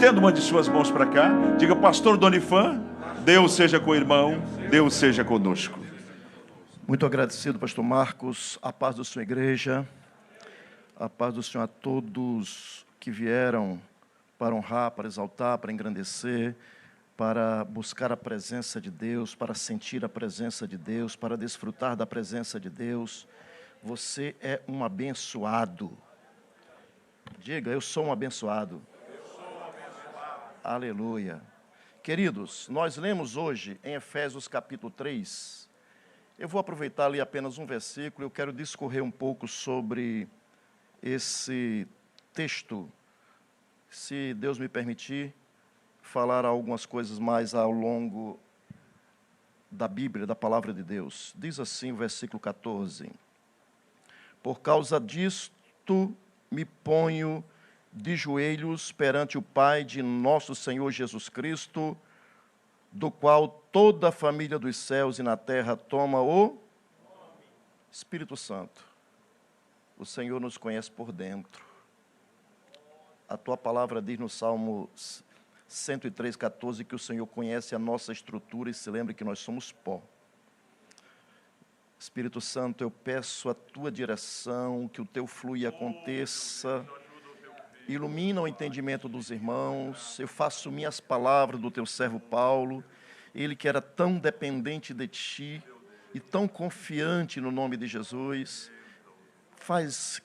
Estenda uma de suas mãos para cá. Diga, pastor Donifan, Deus seja com o irmão, Deus seja conosco. Muito agradecido, pastor Marcos. A paz da sua igreja, a paz do Senhor a todos que vieram para honrar, para exaltar, para engrandecer, para buscar a presença de Deus, para sentir a presença de Deus, para desfrutar da presença de Deus. Você é um abençoado. Diga, eu sou um abençoado. Aleluia. Queridos, nós lemos hoje em Efésios capítulo 3. Eu vou aproveitar ali apenas um versículo. Eu quero discorrer um pouco sobre esse texto. Se Deus me permitir, falar algumas coisas mais ao longo da Bíblia, da palavra de Deus. Diz assim o versículo 14. Por causa disto me ponho de joelhos perante o Pai de nosso Senhor Jesus Cristo, do qual toda a família dos céus e na terra toma o Espírito Santo. O Senhor nos conhece por dentro. A tua palavra diz no Salmo 103:14 que o Senhor conhece a nossa estrutura e se lembra que nós somos pó. Espírito Santo, eu peço a tua direção, que o teu fluir aconteça. Ilumina o entendimento dos irmãos. Eu faço minhas palavras do teu servo Paulo, ele que era tão dependente de ti e tão confiante no nome de Jesus. Faz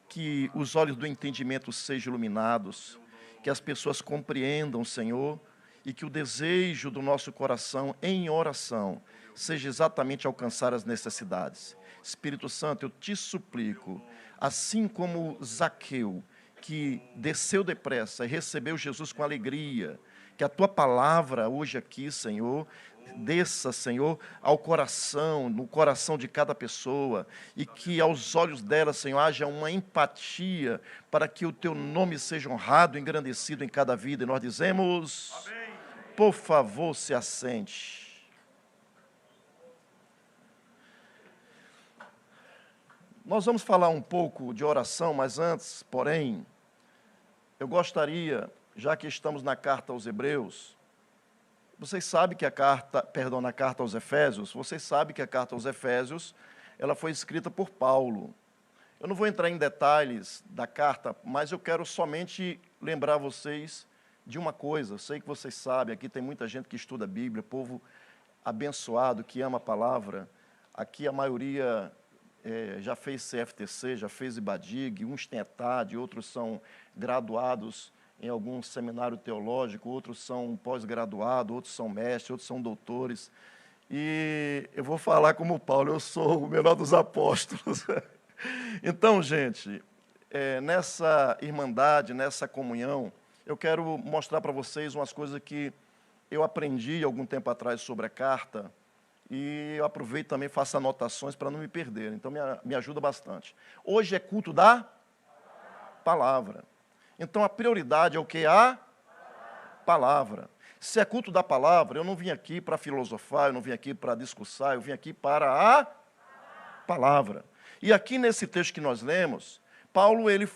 que os olhos do entendimento sejam iluminados, que as pessoas compreendam, Senhor, e que o desejo do nosso coração em oração seja exatamente alcançar as necessidades. Espírito Santo, eu te suplico, assim como Zaqueu, que desceu depressa e recebeu Jesus com alegria, que a tua palavra hoje aqui, Senhor, desça, Senhor, ao coração, no coração de cada pessoa, e que aos olhos dela, Senhor, haja uma empatia para que o teu nome seja honrado, engrandecido em cada vida. E nós dizemos, amém. Por favor, se assente. Nós vamos falar um pouco de oração, mas antes, porém, eu gostaria, já que estamos na carta aos Hebreus, vocês sabem que na carta aos Efésios, vocês sabem que a carta aos Efésios, ela foi escrita por Paulo. Eu não vou entrar em detalhes da carta, mas eu quero somente lembrar vocês de uma coisa. Eu sei que vocês sabem, aqui tem muita gente que estuda a Bíblia, povo abençoado, que ama a palavra. Aqui a maioria já fez CFTC, já fez IBADIG, uns têm ETAD, outros são graduados em algum seminário teológico, outros são pós-graduados, outros são mestres, outros são doutores. E eu vou falar como Paulo, eu sou o menor dos apóstolos. Então, gente, nessa irmandade, nessa comunhão, eu quero mostrar para vocês umas coisas que eu aprendi algum tempo atrás sobre a carta, e eu aproveito também, faço anotações para não me perder, então me ajuda bastante. Hoje é culto da palavra. Então a prioridade é o que? A palavra. Se é culto da palavra, eu não vim aqui para filosofar, eu não vim aqui para discursar, eu vim aqui para a palavra. E aqui nesse texto que nós lemos, Paulo ele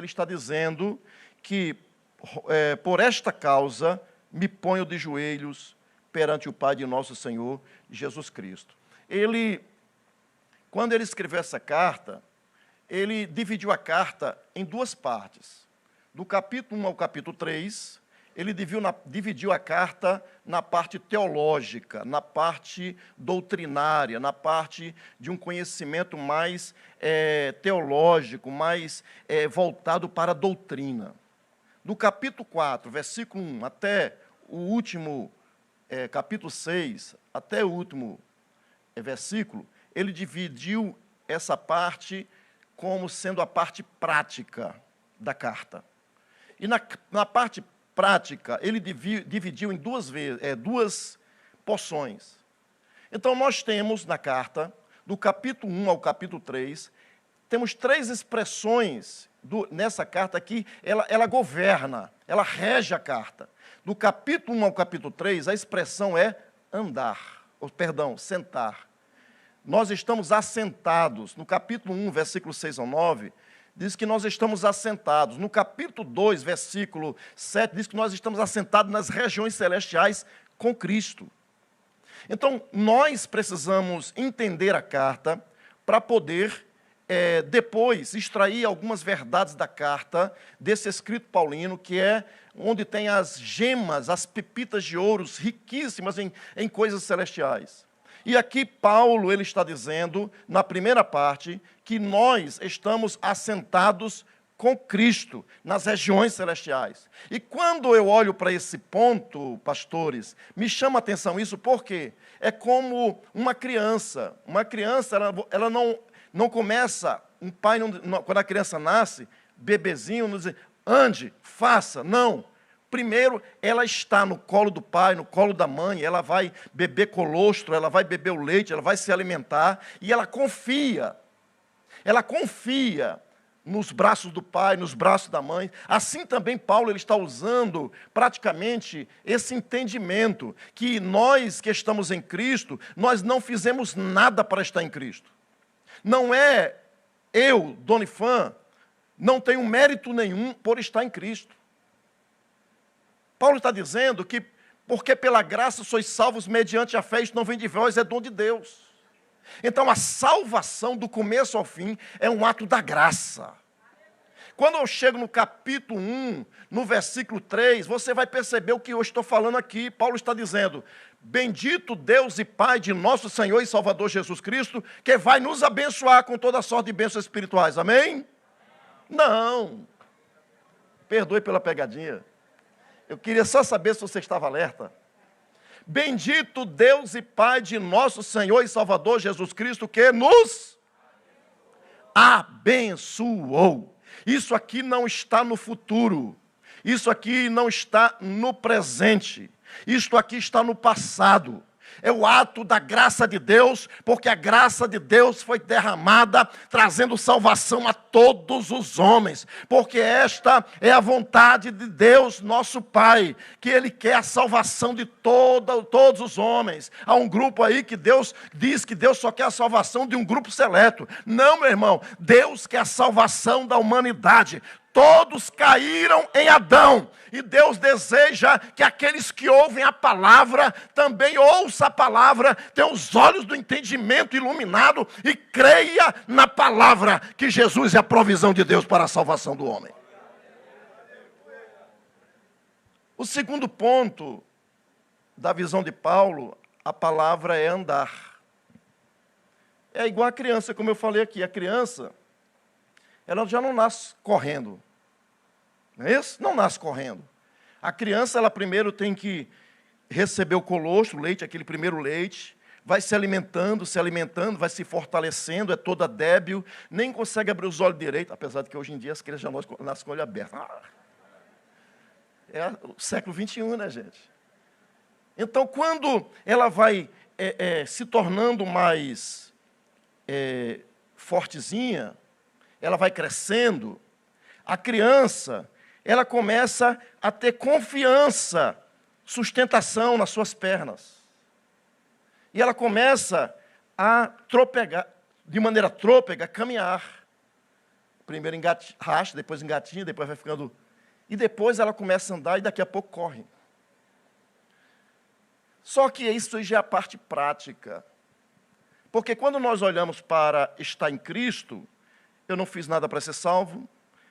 está dizendo que por esta causa me ponho de joelhos perante o Pai de nosso Senhor Jesus Cristo. Quando ele escreveu essa carta, ele dividiu a carta em duas partes. Do capítulo 1 ao capítulo 3, ele dividiu a carta na parte teológica, na parte doutrinária, na parte de um conhecimento mais teológico, mais voltado para a doutrina. Do capítulo 4, versículo 1, até o último capítulo 6, até o último versículo, ele dividiu essa parte como sendo a parte prática da carta. E na parte prática, ele dividiu em duas porções. Então, nós temos na carta, do capítulo 1 ao capítulo 3, temos três expressões nessa carta que ela governa, ela rege a carta. Do capítulo 1 ao capítulo 3, a expressão é sentar. Nós estamos assentados. No capítulo 1, versículo 6 ao 9, diz que nós estamos assentados. No capítulo 2, versículo 7, diz que nós estamos assentados nas regiões celestiais com Cristo. Então, nós precisamos entender a carta para poder, depois, extrair algumas verdades da carta, desse escrito paulino, que é onde tem as gemas, as pepitas de ouros riquíssimas em coisas celestiais. E aqui Paulo, ele está dizendo, na primeira parte, que nós estamos assentados com Cristo nas regiões celestiais. E quando eu olho para esse ponto, pastores, me chama a atenção isso, porque é como uma criança. Uma criança, ela não começa, um pai, quando a criança nasce, bebezinho, não diz, ande, faça, não. Primeiro, ela está no colo do pai, no colo da mãe, ela vai beber colostro, ela vai beber o leite, ela vai se alimentar, e ela confia nos braços do pai, nos braços da mãe. Assim também Paulo, ele está usando praticamente esse entendimento, que nós que estamos em Cristo, nós não fizemos nada para estar em Cristo. Não é eu, Donifan, não tenho mérito nenhum por estar em Cristo. Paulo está dizendo que, porque pela graça sois salvos mediante a fé, isto não vem de vós, é dom de Deus. Então a salvação do começo ao fim é um ato da graça. Quando eu chego no capítulo 1, no versículo 3, você vai perceber o que eu estou falando aqui. Paulo está dizendo, bendito Deus e Pai de nosso Senhor e Salvador Jesus Cristo, que vai nos abençoar com toda sorte de bênçãos espirituais. Amém? Não. Perdoe pela pegadinha. Eu queria só saber se você estava alerta. Bendito Deus e Pai de nosso Senhor e Salvador Jesus Cristo, que nos abençoou. Isso aqui não está no futuro. Isso aqui não está no presente. Isto aqui está no passado. É o ato da graça de Deus, porque a graça de Deus foi derramada, trazendo salvação a todos os homens, porque esta é a vontade de Deus, nosso Pai, que Ele quer a salvação de todos os homens. Há um grupo aí que Deus diz que Deus só quer a salvação de um grupo seleto. Não, meu irmão, Deus quer a salvação da humanidade. Todos caíram em Adão, e Deus deseja que aqueles que ouvem a palavra, também ouçam a palavra, tenham os olhos do entendimento iluminado, e creia na palavra, que Jesus é a provisão de Deus para a salvação do homem. O segundo ponto da visão de Paulo, a palavra é andar. É igual a criança, como eu falei aqui, a criança, ela já não nasce correndo. Não é isso? Não nasce correndo. A criança, ela primeiro tem que receber o colostro, o leite, aquele primeiro leite, vai se alimentando, vai se fortalecendo, é toda débil, nem consegue abrir os olhos direito, apesar de que hoje em dia as crianças já nascem com o olho aberto. É o século XXI, né, gente? Então, quando ela vai se tornando mais fortezinha, ela vai crescendo, a criança, ela começa a ter confiança, sustentação nas suas pernas. E ela começa a tropegar, de maneira trôpega, caminhar. Primeiro racha, depois engatinha, depois vai ficando... E depois ela começa a andar e daqui a pouco corre. Só que isso já é a parte prática. Porque quando nós olhamos para estar em Cristo, eu não fiz nada para ser salvo,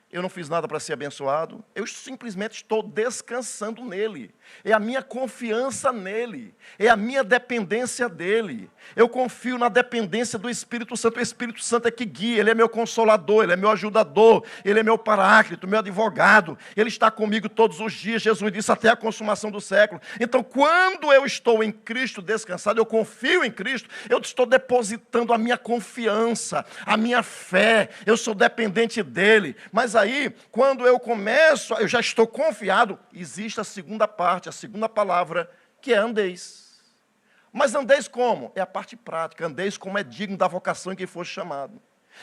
eu não fiz nada para ser abençoado, eu simplesmente estou descansando nele, é a minha confiança nele, é a minha dependência dele, eu confio na dependência do Espírito Santo, o Espírito Santo é que guia, ele é meu consolador, ele é meu ajudador, ele é meu paráclito, meu advogado, ele está comigo todos os dias, Jesus disse até a consumação do século. Então quando eu estou em Cristo descansado, eu confio em Cristo, eu estou depositando a minha confiança, a minha fé, eu sou dependente dele. Mas aí, quando eu começo, eu já estou confiado, existe a segunda parte, a segunda palavra, que é andeis. Mas andeis como? É a parte prática, andeis como é digno da vocação em que foste chamado.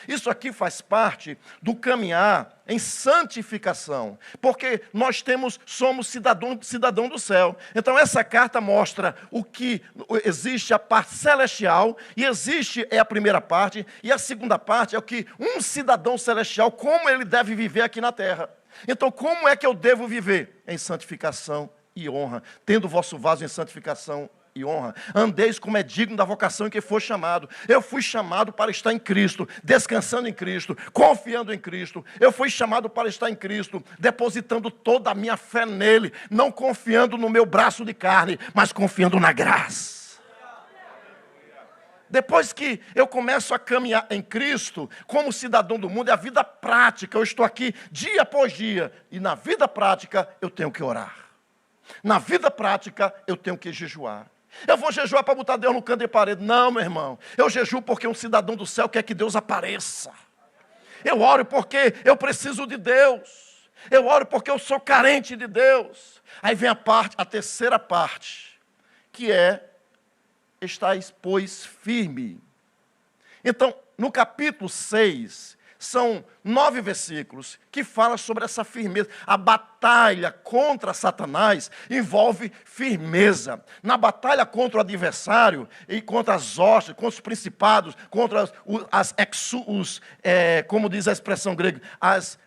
Isso aqui faz parte do caminhar em santificação, porque nós somos cidadão do céu. Então essa carta mostra o que existe a parte celestial, e existe a primeira parte, e a segunda parte é o que um cidadão celestial, como ele deve viver aqui na terra. Então como é que eu devo viver? Em santificação e honra, tendo o vosso vaso em santificação e honra. Andeis como é digno da vocação em que foi chamado. Eu fui chamado para estar em Cristo, descansando em Cristo, confiando em Cristo. Eu fui chamado para estar em Cristo, depositando toda a minha fé nele, não confiando no meu braço de carne, mas confiando na graça. Depois que eu começo a caminhar em Cristo, como cidadão do mundo, é a vida prática. Eu estou aqui dia após dia, e na vida prática eu tenho que orar. Na vida prática eu tenho que jejuar. Eu vou jejuar para botar Deus no canto de parede. Não, meu irmão. Eu jejuo porque um cidadão do céu quer que Deus apareça. Eu oro porque eu preciso de Deus. Eu oro porque eu sou carente de Deus. Aí vem a terceira parte, que é: estáis, pois, firme. Então, no capítulo 6, são 9 versículos que falam sobre essa firmeza. A batalha contra Satanás envolve firmeza. Na batalha contra o adversário e contra as hostes, contra os principados, contra como diz a expressão grega, as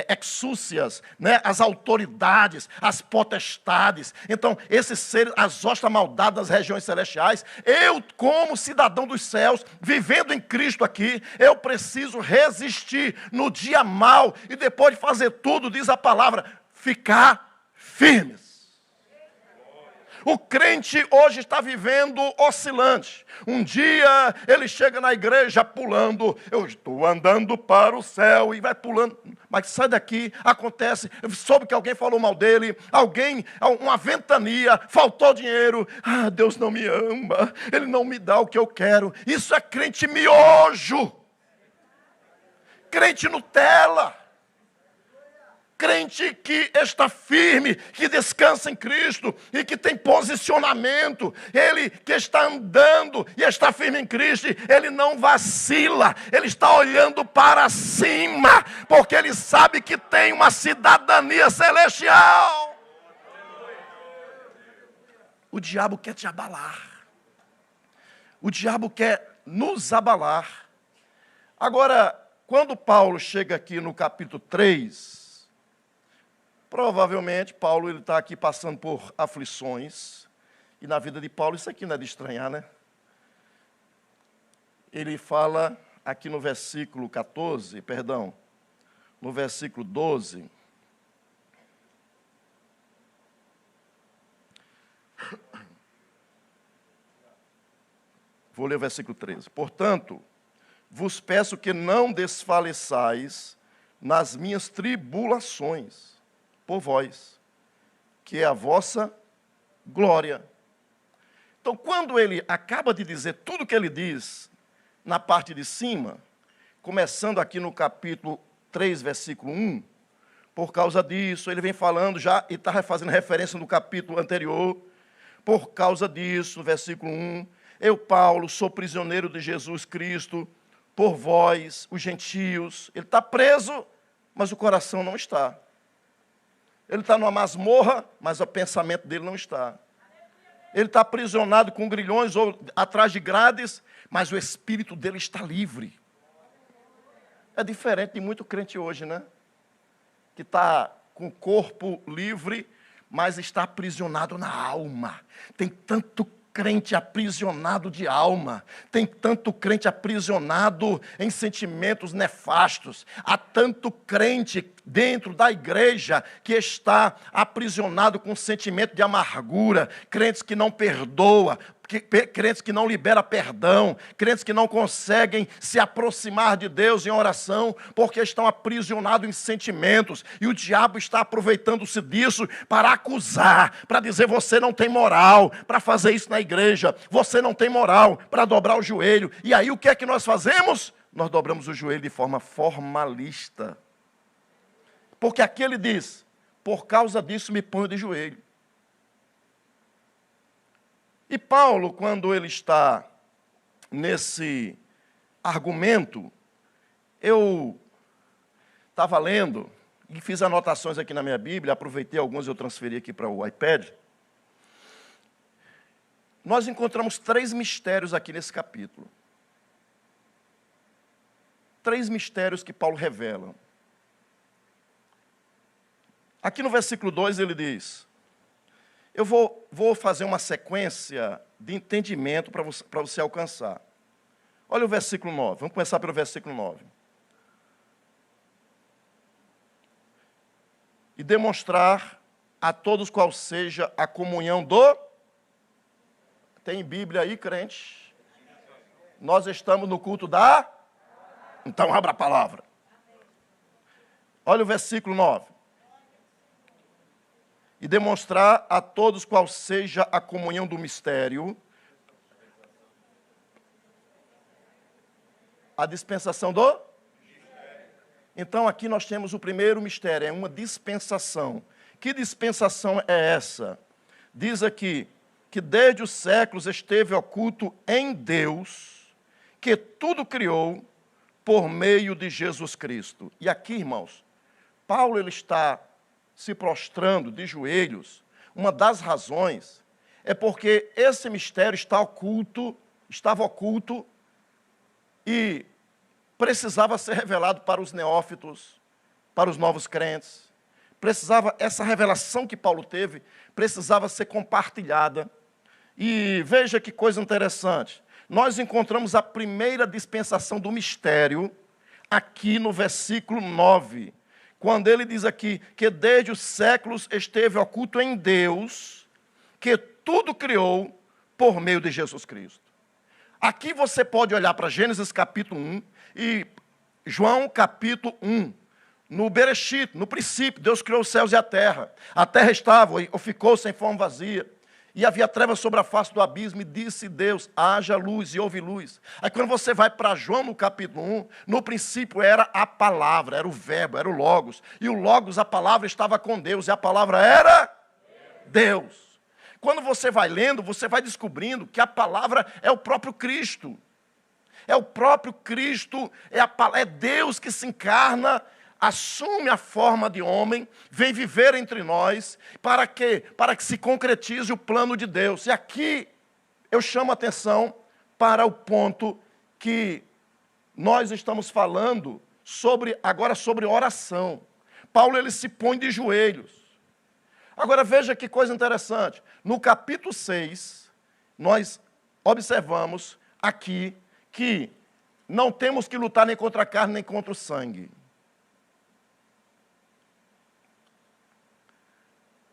exúcias, né? As autoridades, as potestades. Então, esses seres, as hostas maldadas das regiões celestiais, eu, como cidadão dos céus, vivendo em Cristo aqui, eu preciso resistir no dia mau, e depois de fazer tudo, diz a palavra, ficar firmes. O crente hoje está vivendo oscilante. Um dia ele chega na igreja pulando, eu estou andando para o céu, e vai pulando, mas sai daqui, acontece, soube que alguém falou mal dele, uma ventania, faltou dinheiro, Deus não me ama, Ele não me dá o que eu quero. Isso é crente miojo, crente Nutella. Crente que está firme, que descansa em Cristo e que tem posicionamento. Ele que está andando e está firme em Cristo, ele não vacila, ele está olhando para cima, porque ele sabe que tem uma cidadania celestial. O diabo quer te abalar. O diabo quer nos abalar. Agora, quando Paulo chega aqui no capítulo 3, provavelmente, Paulo está aqui passando por aflições. E na vida de Paulo, isso aqui não é de estranhar, né? Ele fala aqui no versículo 14, no versículo 12. Vou ler o versículo 13. Portanto, vos peço que não desfaleçais nas minhas tribulações, por vós, que é a vossa glória. Então, quando ele acaba de dizer tudo o que ele diz na parte de cima, começando aqui no capítulo 3, versículo 1, por causa disso, ele vem falando já, e está fazendo referência no capítulo anterior, por causa disso, no versículo 1, eu, Paulo, sou prisioneiro de Jesus Cristo, por vós, os gentios. Ele está preso, mas o coração não está. Ele está numa masmorra, mas o pensamento dele não está. Ele está aprisionado com grilhões ou atrás de grades, mas o espírito dele está livre. É diferente de muito crente hoje, né? Que está com o corpo livre, mas está aprisionado na alma. Tem tanto crente aprisionado de alma, tem tanto crente aprisionado em sentimentos nefastos, há tanto crente dentro da igreja que está aprisionado com sentimento de amargura, crentes que não perdoam, crentes que não liberam perdão, crentes que não conseguem se aproximar de Deus em oração, porque estão aprisionados em sentimentos, e o diabo está aproveitando-se disso para acusar, para dizer: você não tem moral para fazer isso na igreja, você não tem moral para dobrar o joelho. E aí o que é que nós fazemos? Nós dobramos o joelho de forma formalista, porque aqui ele diz: por causa disso me ponho de joelho. E Paulo, quando ele está nesse argumento, eu estava lendo e fiz anotações aqui na minha Bíblia, aproveitei algumas e eu transferi aqui para o iPad. Nós encontramos 3 mistérios aqui nesse capítulo. 3 mistérios que Paulo revela. Aqui no versículo 2 ele diz, eu vou fazer uma sequência de entendimento para você alcançar. Olha o versículo 9, vamos começar pelo versículo 9. E demonstrar a todos qual seja a comunhão do... Tem Bíblia aí, crente? Nós estamos no culto da... Então abra a palavra. Olha o versículo 9. E demonstrar a todos qual seja a comunhão do mistério, a dispensação do... Então aqui nós temos o primeiro mistério, é uma dispensação. Que dispensação é essa? Diz aqui que desde os séculos esteve oculto em Deus, que tudo criou por meio de Jesus Cristo. E aqui, irmãos, Paulo ele está se prostrando de joelhos. Uma das razões é porque esse mistério estava oculto e precisava ser revelado para os neófitos, para os novos crentes. Essa revelação que Paulo teve, precisava ser compartilhada. E veja que coisa interessante. Nós encontramos a primeira dispensação do mistério aqui no versículo 9. Quando ele diz aqui que desde os séculos esteve oculto em Deus, que tudo criou por meio de Jesus Cristo. Aqui você pode olhar para Gênesis capítulo 1 e João capítulo 1. No Bereshit, no princípio, Deus criou os céus e a terra. A terra estava ou ficou sem forma vazia. E havia trevas sobre a face do abismo, e disse Deus, haja luz, e houve luz. Aí quando você vai para João no capítulo 1, no princípio era a palavra, era o verbo, era o Logos. E o Logos, a palavra, estava com Deus, e a palavra era Deus. Quando você vai lendo, você vai descobrindo que a palavra é o próprio Cristo. É o próprio Cristo, é Deus que se encarna, assume a forma de homem, vem viver entre nós, para quê? Para que se concretize o plano de Deus. E aqui eu chamo a atenção para o ponto que nós estamos falando agora sobre oração. Paulo ele se põe de joelhos. Agora veja que coisa interessante. No capítulo 6, nós observamos aqui que não temos que lutar nem contra a carne nem contra o sangue.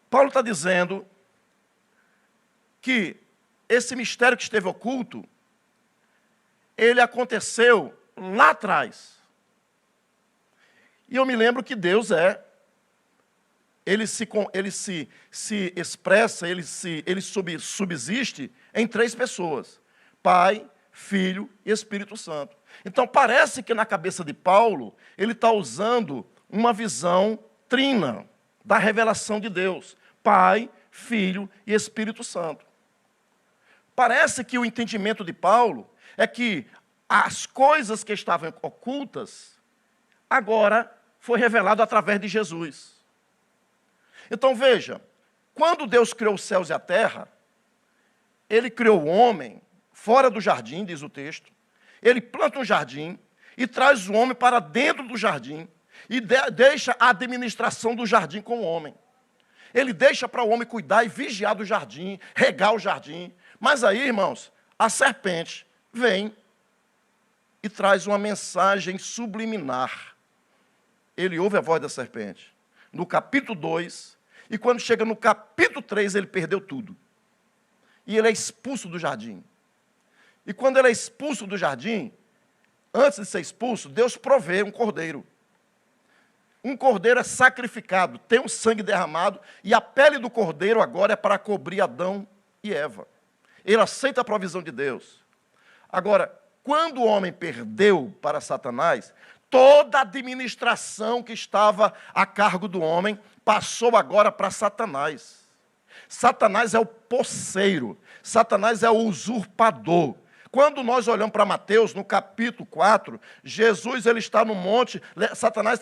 Paulo está dizendo que esse mistério que esteve oculto, ele aconteceu lá atrás. E eu me lembro que Deus ele se expressa, ele subsiste em 3 pessoas: Pai, Filho e Espírito Santo. Então parece que na cabeça de Paulo, ele está usando uma visão trina da revelação de Deus. Pai, Filho e Espírito Santo. Parece que o entendimento de Paulo é que as coisas que estavam ocultas, agora foi revelado através de Jesus. Então veja, quando Deus criou os céus e a terra, Ele criou o homem fora do jardim, diz o texto. Ele planta um jardim e traz o homem para dentro do jardim e deixa a administração do jardim com o homem. Ele deixa para o homem cuidar e vigiar do jardim, regar o jardim. Mas aí, irmãos, a serpente vem e traz uma mensagem subliminar. Ele ouve a voz da serpente. No capítulo 2, e quando chega no capítulo 3, ele perdeu tudo. E ele é expulso do jardim. E quando ele é expulso do jardim, antes de ser expulso, Deus provê um cordeiro. Um cordeiro é sacrificado, tem um sangue derramado, e a pele do cordeiro agora é para cobrir Adão e Eva. Ele aceita a provisão de Deus. Agora, quando o homem perdeu para Satanás, toda a administração que estava a cargo do homem passou agora para Satanás. Satanás é o posseiro, Satanás é o usurpador. Quando nós olhamos para Mateus, no capítulo 4, Jesus ele está no monte, Satanás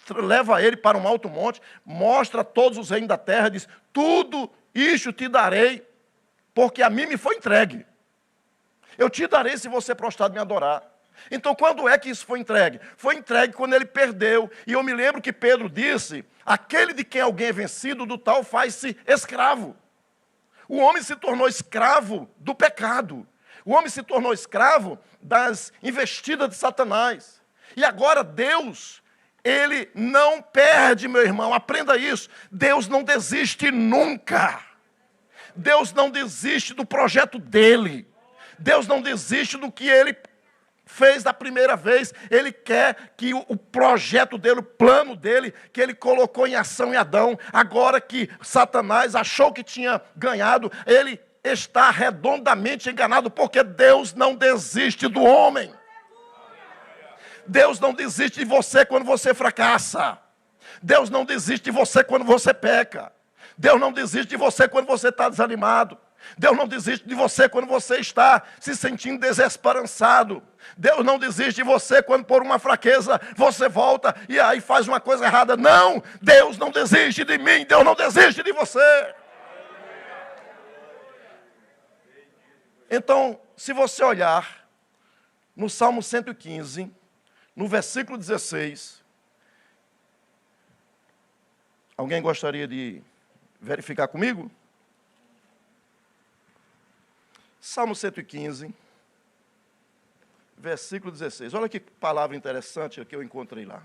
leva ele para um alto monte, mostra todos os reinos da terra, diz, tudo isto te darei, porque a mim me foi entregue. Eu te darei se você prostrado me adorar. Então, quando é que isso foi entregue? Foi entregue quando ele perdeu. E eu me lembro que Pedro disse, aquele de quem alguém é vencido, do tal faz-se escravo. O homem se tornou escravo do pecado. O homem se tornou escravo das investidas de Satanás. E agora Deus, ele não perde, meu irmão, aprenda isso. Deus não desiste nunca. Deus não desiste do projeto dele. Deus não desiste do que ele fez da primeira vez. Ele quer que o projeto dele, o plano dele, que ele colocou em ação em Adão, agora que Satanás achou que tinha ganhado, ele está redondamente enganado, porque Deus não desiste do homem. Deus não desiste de você quando você fracassa. Deus não desiste de você quando você peca. Deus não desiste de você quando você está desanimado. Deus não desiste de você quando você está se sentindo desesperançado. Deus não desiste de você quando por uma fraqueza você volta e aí faz uma coisa errada. Não, Deus não desiste de mim, Deus não desiste de você. Então, se você olhar no Salmo 115, no versículo 16, alguém gostaria de verificar comigo? Salmo 115, versículo 16. Olha que palavra interessante que eu encontrei lá.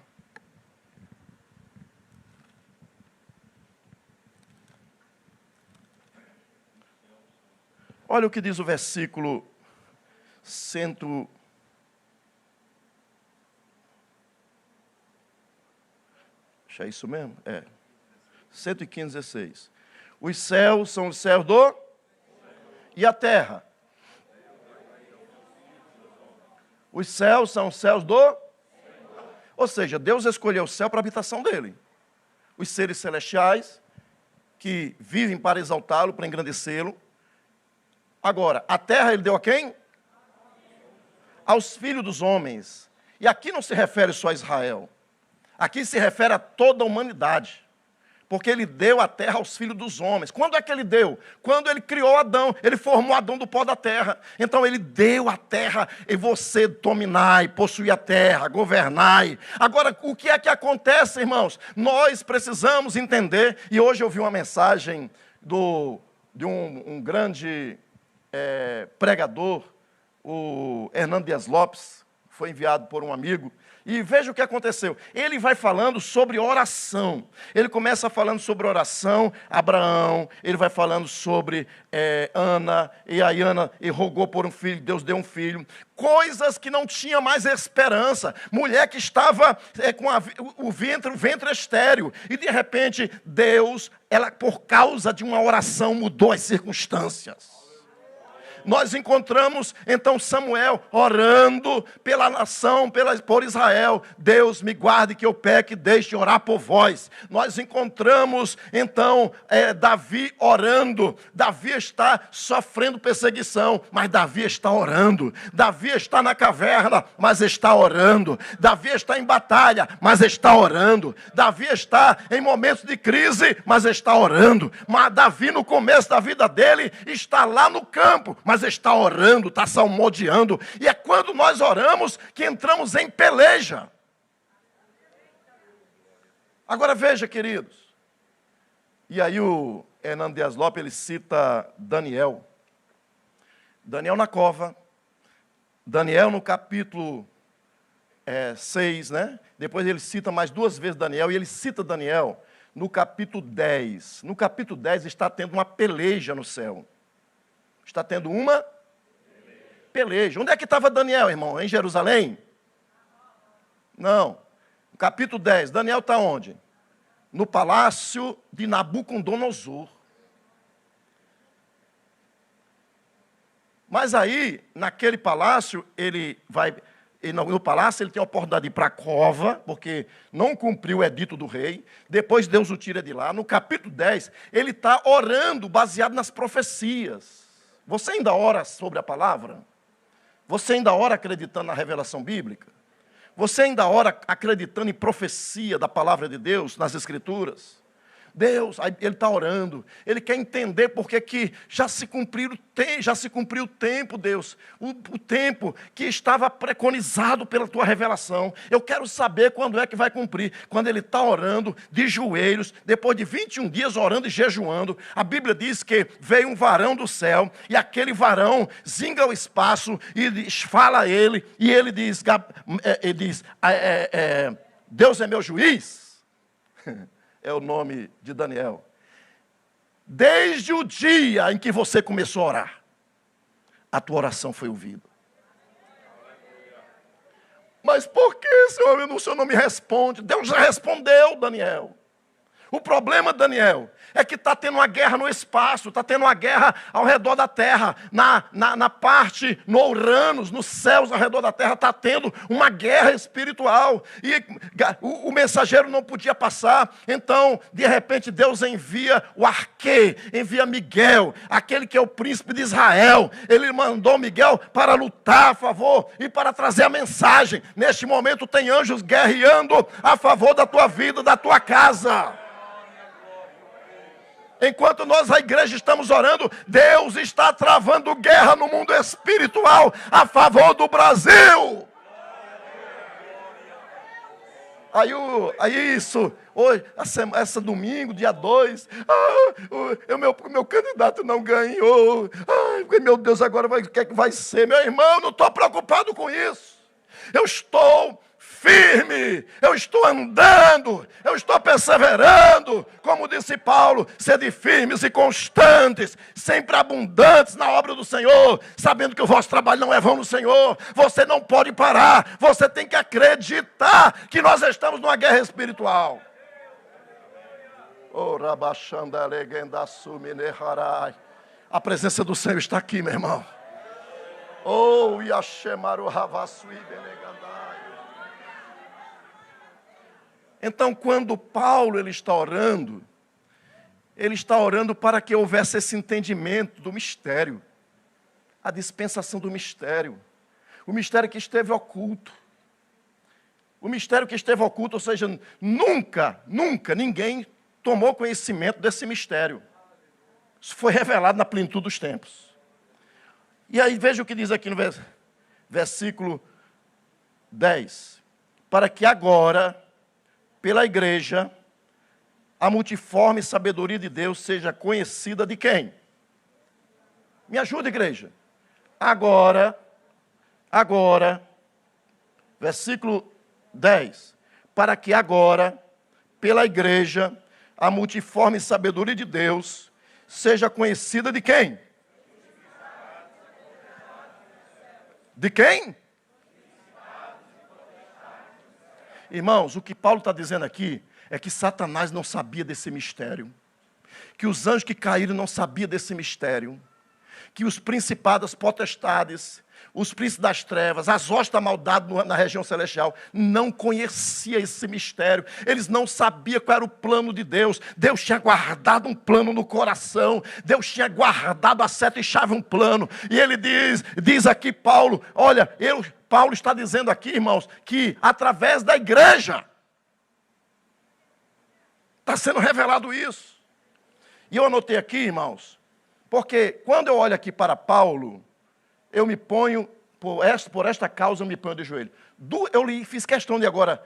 Olha o que diz o versículo 100. Acho é isso mesmo? 115, 16. Os céus são os céus do... E a terra? Os céus são os céus do... Ou seja, Deus escolheu o céu para a habitação dele. Os seres celestiais, que vivem para exaltá-lo, para engrandecê-lo. Agora, a terra ele deu a quem? Aos filhos dos homens. E aqui não se refere só a Israel. Aqui se refere a toda a humanidade. Porque ele deu a terra aos filhos dos homens. Quando é que ele deu? Quando ele criou Adão. Ele formou Adão do pó da terra. Então ele deu a terra e você dominai, possuir a terra, governai. Agora, o que é que acontece, irmãos? Nós precisamos entender, e hoje eu vi uma mensagem de um grande pregador, o Hernando Dias Lopes, foi enviado por um amigo. E veja o que aconteceu. Ele vai falando sobre oração. Ele começa falando sobre oração, Abraão. Ele vai falando sobre Ana. E aí Ana rogou por um filho, Deus deu um filho. Coisas que não tinha mais esperança. Mulher que estava com o ventre estéril. E de repente Deus, ela por causa de uma oração, mudou as circunstâncias. Nós encontramos, então, Samuel orando pela nação, por Israel. Deus me guarde que eu peque, deixe orar por vós. Nós encontramos, então, Davi orando. Davi está sofrendo perseguição, mas Davi está orando. Davi está na caverna, mas está orando. Davi está em batalha, mas está orando. Davi está em momentos de crise, mas está orando. Mas Davi, no começo da vida dele, está lá no campo, mas está orando, está salmodiando. E é quando nós oramos que entramos em peleja. Agora veja, queridos. E aí o Hernando Dias Lopes, ele cita Daniel. Daniel na cova. Daniel no capítulo 6, né? Depois ele cita mais duas vezes Daniel. E ele cita Daniel no capítulo 10. No capítulo 10 está tendo uma peleja no céu. Está tendo uma peleja. Onde é que estava Daniel, irmão? Em Jerusalém? Não. No capítulo 10, Daniel está onde? No palácio de Nabucodonosor. Mas aí, naquele palácio, no palácio ele tem a oportunidade de ir para a cova, porque não cumpriu o edito do rei. Depois Deus o tira de lá. No capítulo 10, ele está orando baseado nas profecias. Você ainda ora sobre a palavra? Você ainda ora acreditando na revelação bíblica? Você ainda ora acreditando em profecia da palavra de Deus, nas Escrituras? Deus, ele está orando, ele quer entender porque que já se cumpriu o tempo, Deus, o tempo que estava preconizado pela tua revelação. Eu quero saber quando é que vai cumprir. Quando ele está orando de joelhos, depois de 21 dias orando e jejuando, a Bíblia diz que veio um varão do céu, e aquele varão zinga o espaço e fala a ele, e ele diz, Deus é meu juiz. É o nome de Daniel. Desde o dia em que você começou a orar, a tua oração foi ouvida. Mas por que, Senhor, o Senhor não me responde? Deus já respondeu, Daniel. O problema, Daniel, é que está tendo uma guerra no espaço, está tendo uma guerra ao redor da terra, na parte, no Uranus, nos céus ao redor da terra, está tendo uma guerra espiritual, e o mensageiro não podia passar. Então, de repente, Deus envia o arquê, envia Miguel, aquele que é o príncipe de Israel. Ele mandou Miguel para lutar a favor e para trazer a mensagem. Neste momento tem anjos guerreando a favor da tua vida, da tua casa. Enquanto nós, a igreja, estamos orando, Deus está travando guerra no mundo espiritual a favor do Brasil. Hoje, essa domingo, dia 2, o meu candidato não ganhou. Meu Deus, agora o que é que vai ser? Meu irmão, não estou preocupado com isso. Eu estou firme, eu estou andando, eu estou perseverando, como disse Paulo, sede firmes e constantes, sempre abundantes na obra do Senhor, sabendo que o vosso trabalho não é vão no Senhor. Você não pode parar, você tem que acreditar que nós estamos numa guerra espiritual. A presença do Senhor está aqui, meu irmão. Então, quando Paulo ele está orando para que houvesse esse entendimento do mistério, a dispensação do mistério, o mistério que esteve oculto. O mistério que esteve oculto, ou seja, nunca ninguém tomou conhecimento desse mistério. Isso foi revelado na plenitude dos tempos. E aí veja o que diz aqui no versículo 10. Para que agora, pela igreja, a multiforme sabedoria de Deus seja conhecida de quem? Me ajuda, igreja. Agora, versículo 10. Para que agora, pela igreja, a multiforme sabedoria de Deus seja conhecida de quem? De quem? Irmãos, o que Paulo está dizendo aqui é que Satanás não sabia desse mistério, que os anjos que caíram não sabiam desse mistério, que os principados, potestades, os príncipes das trevas, as hostes da maldade na região celestial, não conheciam esse mistério. Eles não sabiam qual era o plano de Deus. Deus tinha guardado um plano no coração. Deus tinha guardado a seta e chave um plano. E ele diz aqui Paulo, olha, Paulo está dizendo aqui, irmãos, que através da igreja está sendo revelado isso. E eu anotei aqui, irmãos, porque quando eu olho aqui para Paulo, eu me ponho, por esta causa eu me ponho de joelho. Fiz questão de agora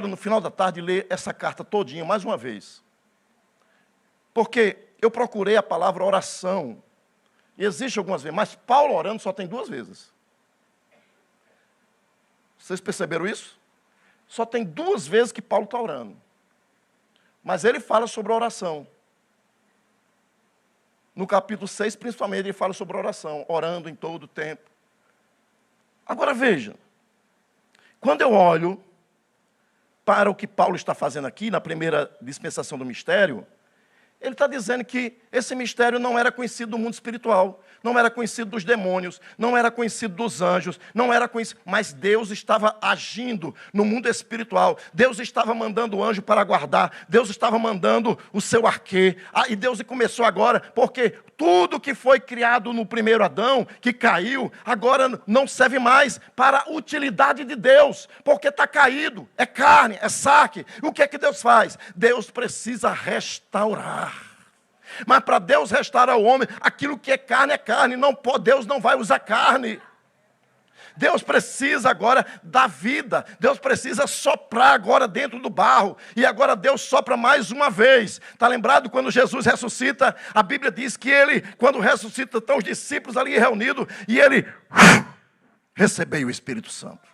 no final da tarde, ler essa carta todinha, mais uma vez. Porque eu procurei a palavra oração. E existe algumas vezes, mas Paulo orando só tem 2 vezes. Vocês perceberam isso? Só tem 2 vezes que Paulo está orando. Mas ele fala sobre oração. No capítulo 6, principalmente, ele fala sobre oração, orando em todo o tempo. Agora veja, quando eu olho para o que Paulo está fazendo aqui, na primeira dispensação do mistério, Ele está dizendo que esse mistério não era conhecido do mundo espiritual, não era conhecido dos demônios, não era conhecido dos anjos, não era conhecido, mas Deus estava agindo no mundo espiritual. Deus estava mandando o anjo para guardar, Deus estava mandando o seu arquê. E Deus começou agora, porque tudo que foi criado no primeiro Adão, que caiu, agora não serve mais para a utilidade de Deus, porque está caído, é carne, é saque. O que é que Deus faz? Deus precisa restaurar. Mas para Deus restaurar o homem, aquilo que é carne, não pode, Deus não vai usar carne. Deus precisa agora da vida, Deus precisa soprar agora dentro do barro, e agora Deus sopra mais uma vez. Está lembrado quando Jesus ressuscita? A Bíblia diz que ele, quando ressuscita, estão os discípulos ali reunidos, e ele recebeu o Espírito Santo.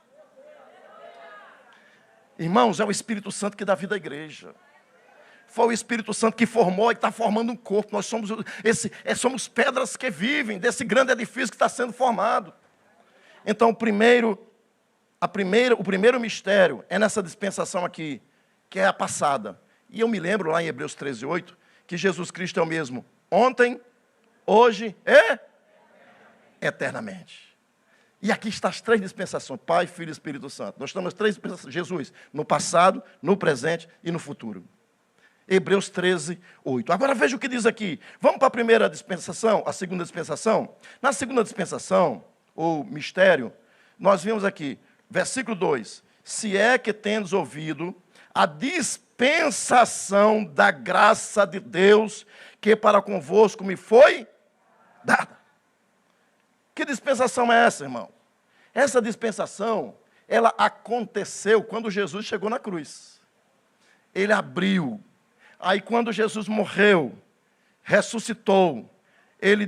Irmãos, é o Espírito Santo que dá vida à igreja. Foi o Espírito Santo que formou e está formando um corpo. Nós somos pedras que vivem desse grande edifício que está sendo formado. Então, o primeiro mistério é nessa dispensação aqui, que é a passada. E eu me lembro lá em Hebreus 13:8, que Jesus Cristo é o mesmo ontem, hoje e eternamente. E aqui estão as três dispensações, Pai, Filho e Espírito Santo. Nós estamos três dispensações, Jesus, no passado, no presente e no futuro. Hebreus 13:8. Agora veja o que diz aqui. Vamos para a primeira dispensação, a segunda dispensação. Na segunda dispensação, ou mistério, nós vimos aqui, versículo 2. Se é que tendes ouvido a dispensação da graça de Deus, que para convosco me foi dada. Que dispensação é essa, irmão? Essa dispensação, ela aconteceu quando Jesus chegou na cruz. Ele abriu. Aí quando Jesus morreu, ressuscitou, ele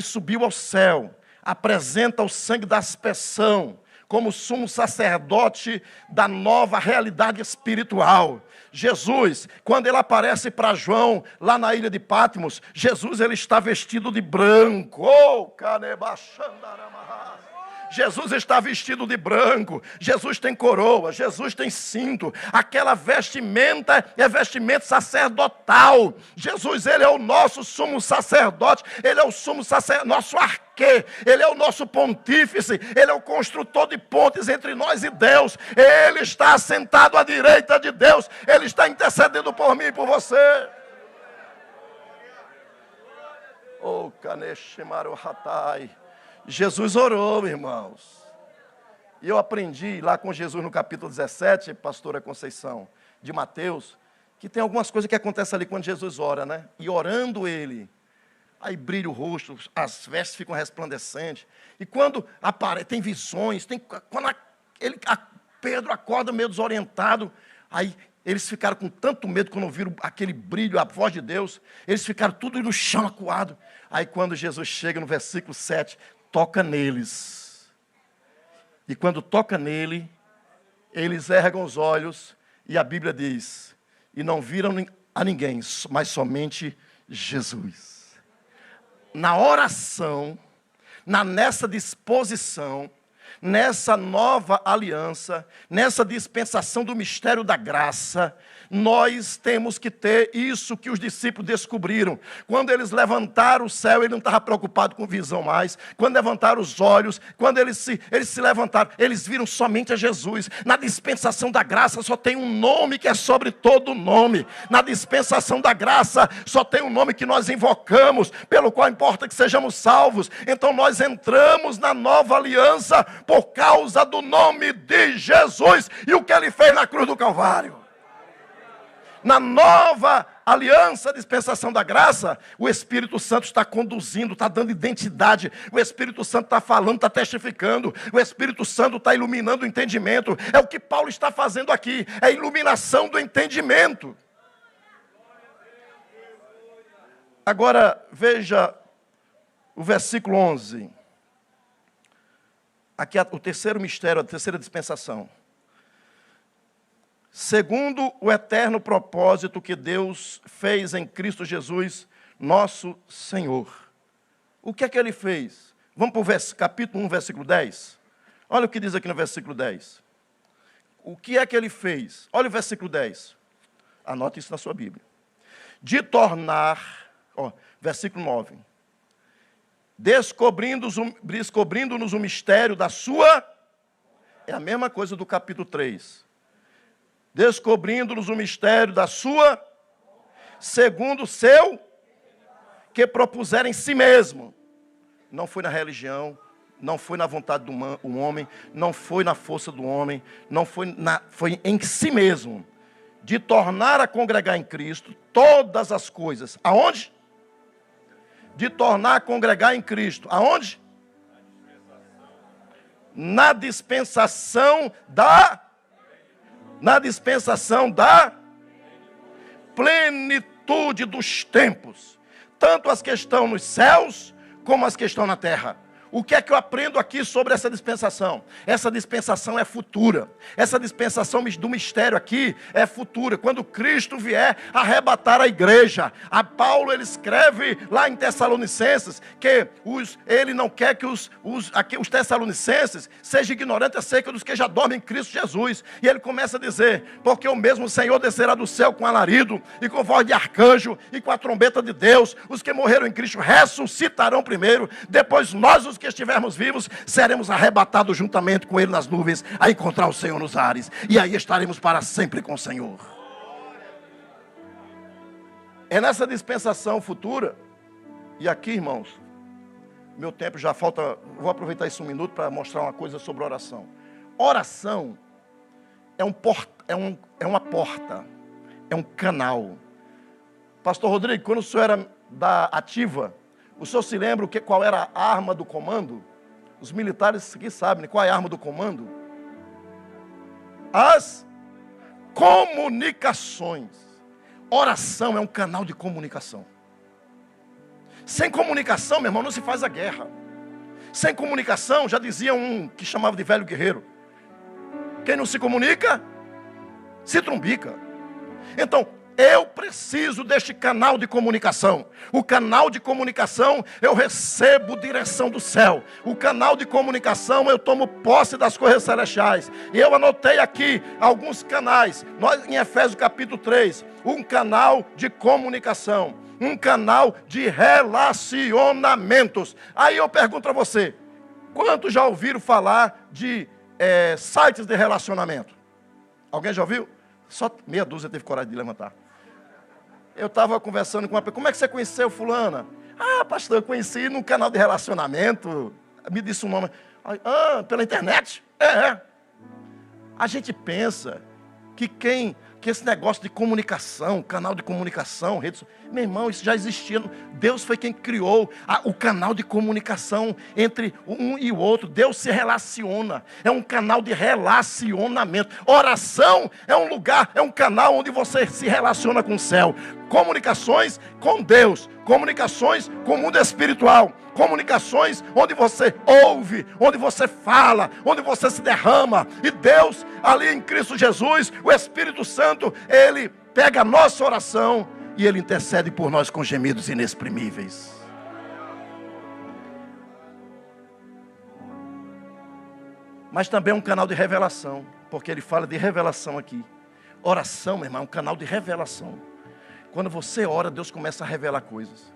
subiu ao céu, apresenta o sangue da aspersão como sumo sacerdote da nova realidade espiritual. Jesus, quando ele aparece para João, lá na ilha de Patmos, Jesus ele está vestido de branco. Jesus está vestido de branco, Jesus tem coroa, Jesus tem cinto, aquela vestimenta é vestimenta sacerdotal. Jesus, ele é o nosso sumo sacerdote, ele é o sumo sacerdote, nosso arquê, ele é o nosso pontífice, ele é o construtor de pontes entre nós e Deus, ele está assentado à direita de Deus, ele está intercedendo por mim e por você. Oh, Kaneshemaru Hatai. Jesus orou, irmãos. E eu aprendi lá com Jesus no capítulo 17, pastora Conceição, de Mateus, que tem algumas coisas que acontecem ali quando Jesus ora, né? E orando ele, aí brilha o rosto, as vestes ficam resplandecentes. E quando aparece, tem visões, quando Pedro acorda meio desorientado, aí eles ficaram com tanto medo quando ouviram aquele brilho, a voz de Deus, eles ficaram tudo no chão acuado. Aí quando Jesus chega no versículo 7, toca neles. E quando toca nele, eles erguem os olhos e a Bíblia diz, e não viram a ninguém, mas somente Jesus. Na oração, nessa disposição, nessa nova aliança, nessa dispensação do mistério da graça, nós temos que ter isso que os discípulos descobriram. Quando eles levantaram o céu, ele não estava preocupado com visão mais. Quando levantaram os olhos, quando eles se levantaram, eles viram somente a Jesus. Na dispensação da graça só tem um nome que é sobre todo nome. Na dispensação da graça só tem um nome que nós invocamos, pelo qual importa que sejamos salvos. Então nós entramos na nova aliança por causa do nome de Jesus e o que ele fez na cruz do Calvário. Na nova aliança, dispensação da graça, o Espírito Santo está conduzindo, está dando identidade, o Espírito Santo está falando, está testificando, o Espírito Santo está iluminando o entendimento. É o que Paulo está fazendo aqui, é a iluminação do entendimento. Agora, veja o versículo 11. Aqui é o terceiro mistério, a terceira dispensação. Segundo o eterno propósito que Deus fez em Cristo Jesus, nosso Senhor. O que é que ele fez? Vamos para o capítulo 1, versículo 10. Olha o que diz aqui no versículo 10. O que é que ele fez? Olha o versículo 10. Anote isso na sua Bíblia. de tornar, versículo 9, descobrindo-nos o mistério da sua, é a mesma coisa do capítulo 3, descobrindo-nos o mistério da sua, segundo o seu, que propuseram em si mesmo, não foi na religião, não foi na vontade do homem, não foi na força do homem, foi em si mesmo, de tornar a congregar em Cristo todas as coisas. Aonde? De tornar a congregar em Cristo. Aonde? Na dispensação da plenitude dos tempos. Tanto as que estão nos céus, como as que estão na terra. O que é que eu aprendo aqui sobre essa dispensação? Essa dispensação é futura. Essa dispensação do mistério aqui é futura. Quando Cristo vier arrebatar a igreja. A Paulo, ele escreve lá em Tessalonicenses que ele não quer que os Tessalonicenses sejam ignorantes acerca dos que já dormem em Cristo Jesus. E ele começa a dizer, porque o mesmo Senhor descerá do céu com alarido e com voz de arcanjo e com a trombeta de Deus. Os que morreram em Cristo ressuscitarão primeiro. Depois nós, os que estivermos vivos, seremos arrebatados juntamente com Ele nas nuvens, a encontrar o Senhor nos ares, e aí estaremos para sempre com o Senhor. É nessa dispensação futura, e aqui, irmãos, meu tempo já falta, vou aproveitar isso um minuto para mostrar uma coisa sobre oração. Oração é uma porta, é um canal. Pastor Rodrigo, quando o senhor era da ativa, o senhor se lembra qual era a arma do comando? Os militares aqui sabem, qual é a arma do comando? As comunicações. Oração é um canal de comunicação. Sem comunicação, meu irmão, não se faz a guerra. Sem comunicação, já dizia um que chamava de velho guerreiro, quem não se comunica, se trumbica. Então, eu preciso deste canal de comunicação. O canal de comunicação, eu recebo direção do céu. O canal de comunicação, eu tomo posse das coisas celestiais. E eu anotei aqui alguns canais. Nós, em Efésios capítulo 3, um canal de comunicação. Um canal de relacionamentos. Aí eu pergunto a você, quantos já ouviram falar de sites de relacionamento? Alguém já ouviu? Só meia dúzia teve coragem de levantar. Eu estava conversando com uma pessoa, como é que você conheceu fulana? Ah, pastor, eu conheci num canal de relacionamento. Me disse um nome. Pela internet? É. A gente pensa que esse negócio de comunicação, canal de comunicação, meu irmão, isso já existia. Deus foi quem criou o canal de comunicação entre um e o outro. Deus se relaciona. É um canal de relacionamento. Oração é um lugar, é um canal onde você se relaciona com o céu. Comunicações com Deus. Comunicações com o mundo espiritual. Comunicações onde você ouve, onde você fala, onde você se derrama. E Deus, ali em Cristo Jesus, o Espírito Santo, Ele pega a nossa oração e Ele intercede por nós com gemidos inexprimíveis. Mas também é um canal de revelação, porque Ele fala de revelação aqui. Oração, meu irmão, é um canal de revelação. Quando você ora, Deus começa a revelar coisas.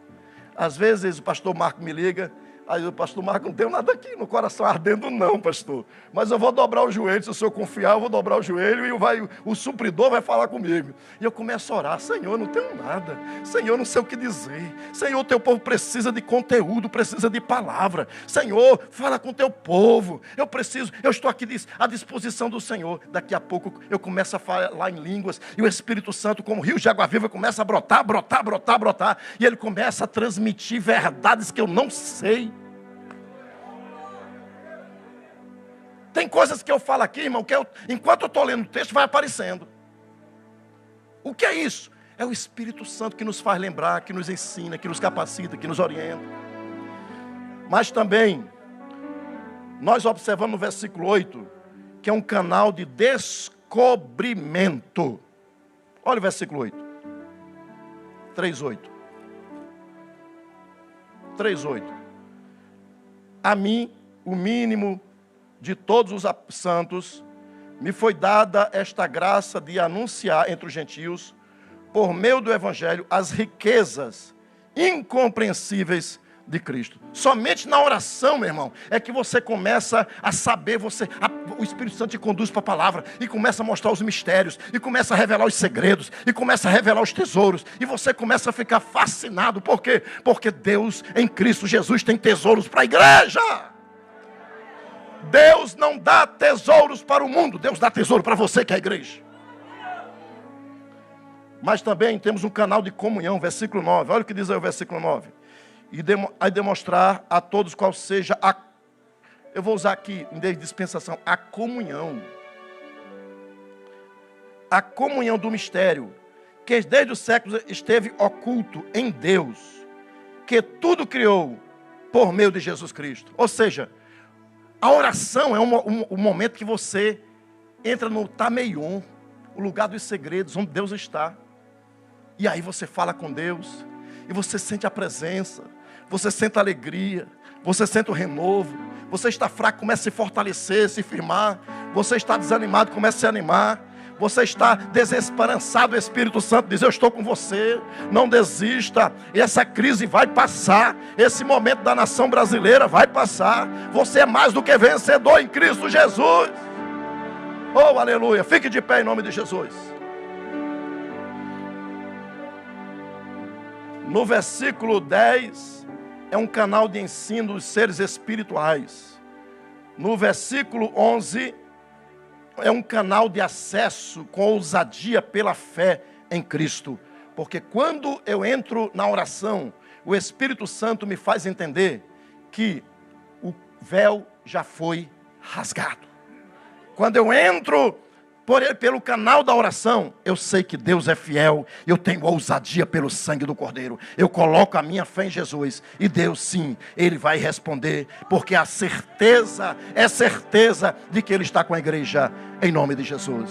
Às vezes o pastor Marco me liga, aí o pastor Marco, não tem nada aqui no coração ardendo não, pastor. Mas eu vou dobrar o joelho, se o senhor confiar, eu vou dobrar o joelho e o supridor vai falar comigo. E eu começo a orar, Senhor, não tenho nada. Senhor, não sei o que dizer. Senhor, teu povo precisa de conteúdo, precisa de palavra. Senhor, fala com teu povo. Eu estou aqui à disposição do Senhor. Daqui a pouco eu começo a falar em línguas e o Espírito Santo, como rio de água viva, começa a brotar. E ele começa a transmitir verdades que eu não sei. Tem coisas que eu falo aqui, irmão, que enquanto eu estou lendo o texto, vai aparecendo. O que é isso? É o Espírito Santo que nos faz lembrar, que nos ensina, que nos capacita, que nos orienta. Mas também, nós observamos no versículo 8, que é um canal de descobrimento. Olha o versículo 8. 3:8. 3:8. A mim, o mínimo de todos os santos, me foi dada esta graça de anunciar entre os gentios por meio do Evangelho, as riquezas incompreensíveis de Cristo. Somente na oração, meu irmão, é que você começa a saber, o Espírito Santo te conduz para a palavra, e começa a mostrar os mistérios, e começa a revelar os segredos, e começa a revelar os tesouros, e você começa a ficar fascinado. Por quê? Porque Deus, em Cristo Jesus, tem tesouros para a igreja. Deus não dá tesouros para o mundo, Deus dá tesouro para você, que é a igreja. Mas também temos um canal de comunhão, versículo 9. Olha o que diz aí o versículo 9. E a demonstrar a todos qual seja a... Eu vou usar aqui, em vez de dispensação, a comunhão. A comunhão do mistério, que desde os séculos esteve oculto em Deus, que tudo criou por meio de Jesus Cristo. Ou seja, a oração é um momento que você entra no Tameion, o lugar dos segredos, onde Deus está. E aí você fala com Deus, e você sente a presença, você sente a alegria, você sente o renovo. Você está fraco, começa a se fortalecer, se firmar. Você está desanimado, começa a se animar. Você está desesperançado, o Espírito Santo diz: eu estou com você, não desista. E essa crise vai passar, esse momento da nação brasileira vai passar. Você é mais do que vencedor em Cristo Jesus. Oh, aleluia, fique de pé em nome de Jesus. No versículo 10, é um canal de ensino dos seres espirituais. No versículo 11, é um canal de acesso com ousadia pela fé em Cristo. Porque quando eu entro na oração, o Espírito Santo me faz entender que o véu já foi rasgado. Quando eu entro pelo canal da oração, eu sei que Deus é fiel, eu tenho ousadia pelo sangue do Cordeiro, eu coloco a minha fé em Jesus, e Deus sim, Ele vai responder, porque a certeza é certeza de que Ele está com a igreja, em nome de Jesus.